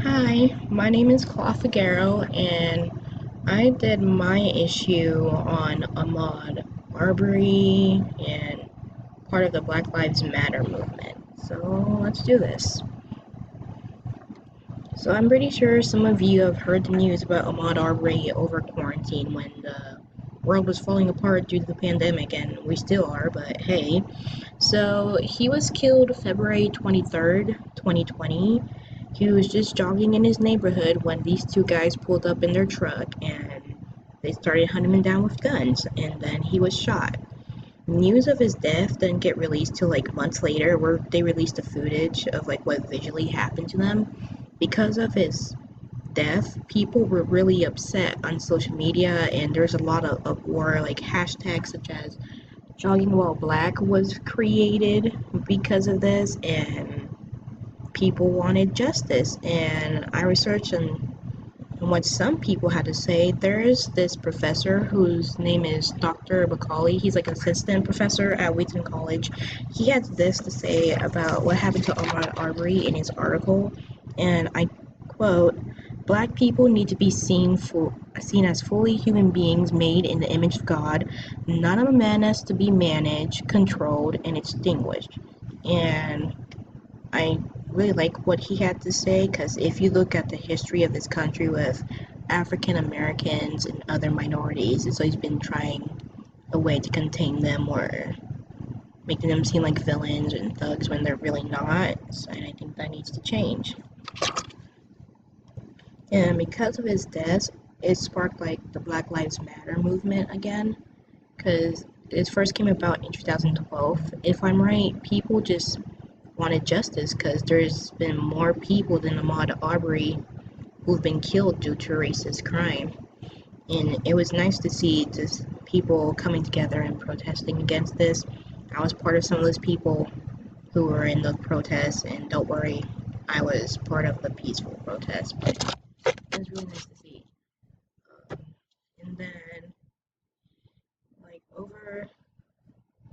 Hi, my name is Claw Figuero, and I did my issue on Ahmaud Arbery and part of the Black Lives Matter movement. So let's do this. So I'm pretty sure some of you have heard the news about Ahmaud Arbery over quarantine when the world was falling apart due to the pandemic, and we still are, but hey. So he was killed February 23rd, 2020. He was just jogging in his neighborhood when these two guys pulled up in their truck and they started hunting him down with guns, and then he was shot. News of his death didn't get released till like months later, where they released the footage of like what visually happened to them. Because of his death, people were really upset on social media, and there's a lot of uproar, like hashtags such as Jogging While Black was created because of this, and people wanted justice. And I researched on what some people had to say. There's this professor whose name is Dr. Macaulay. He's like an assistant professor at Wheaton College. He had this to say about what happened to Ahmaud Arbery in his article, and I quote, "Black people need to be seen as fully human beings made in the image of God, not a menace to be managed, controlled, and extinguished." And I really like what he had to say, because if you look at the history of this country with African Americans and other minorities, it's always been trying a way to contain them or making them seem like villains and thugs when they're really not. And I think that needs to change. And because of his death, it sparked like the Black Lives Matter movement again, because it first came about in 2012. If I'm right, people just wanted justice because there's been more people than Ahmaud Arbery who've been killed due to racist crime. And it was nice to see just people coming together and protesting against this. I was part of some of those people who were in the protests, and don't worry, I was part of the peaceful protest, but it was really nice to see. Um, and then, like, over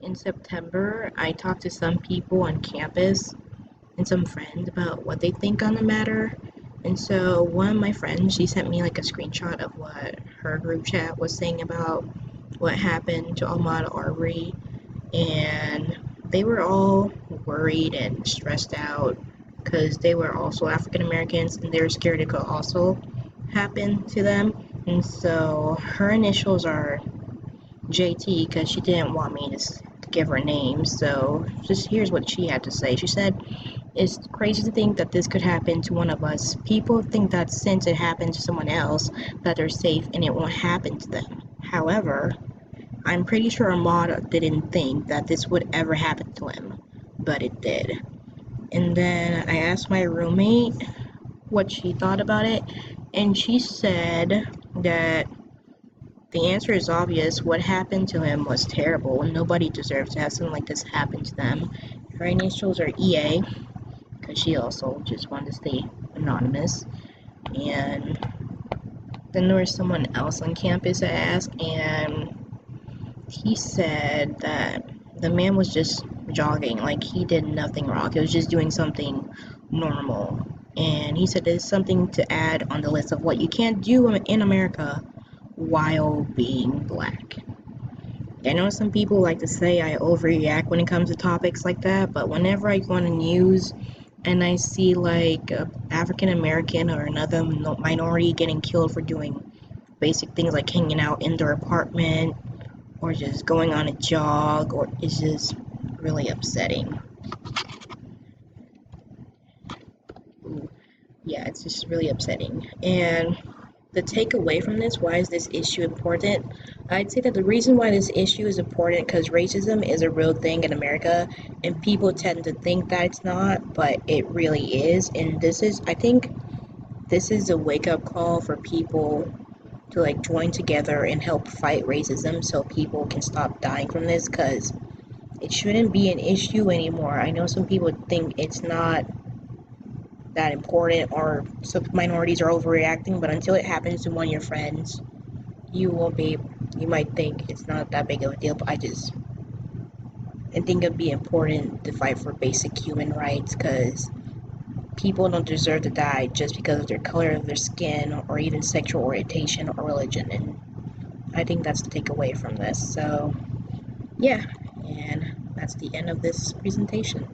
in September, I talked to some people on campus and some friends about what they think on the matter. And so one of my friends, she sent me like a screenshot of what her group chat was saying about what happened to Ahmaud Arbery, and they were all worried and stressed out because they were also African Americans and they were scared it could also happen to them. And so her initials are JT because she didn't want me to give her name. So just here's what she had to say. She said, "It's crazy to think that this could happen to one of us. People think that since it happened to someone else, that they're safe and it won't happen to them. However, I'm pretty sure Ahmad didn't think that this would ever happen to him, but it did." And then I asked my roommate what she thought about it, and she said that the answer is obvious. What happened to him was terrible, and nobody deserves to have something like this happen to them. Her initials are EA, because she also just wanted to stay anonymous. And then there was someone else on campus I asked, and he said that the man was just jogging, like he did nothing wrong. He was just doing something normal. And he said there's something to add on the list of what you can't do in America while being black. I know some people like to say I overreact when it comes to topics like that, but whenever I go on the news and I see like a African American or another minority getting killed for doing basic things like hanging out in their apartment or just going on a jog, or it's just really upsetting. Ooh, yeah, it's just really upsetting. And the takeaway from this, why is this issue important? I'd say that the reason why this issue is important because racism is a real thing in America, and people tend to think that it's not, but it really is. And I think, this is a wake up call for people to like join together and help fight racism so people can stop dying from this, because it shouldn't be an issue anymore. I know some people think it's not that important or some minorities are overreacting, but until it happens to one of your friends, you won't be, you might think it's not that big of a deal, but I think it'd be important to fight for basic human rights, because people don't deserve to die just because of their color of their skin or even sexual orientation or religion. And I think that's the takeaway from this. So, yeah, and that's the end of this presentation.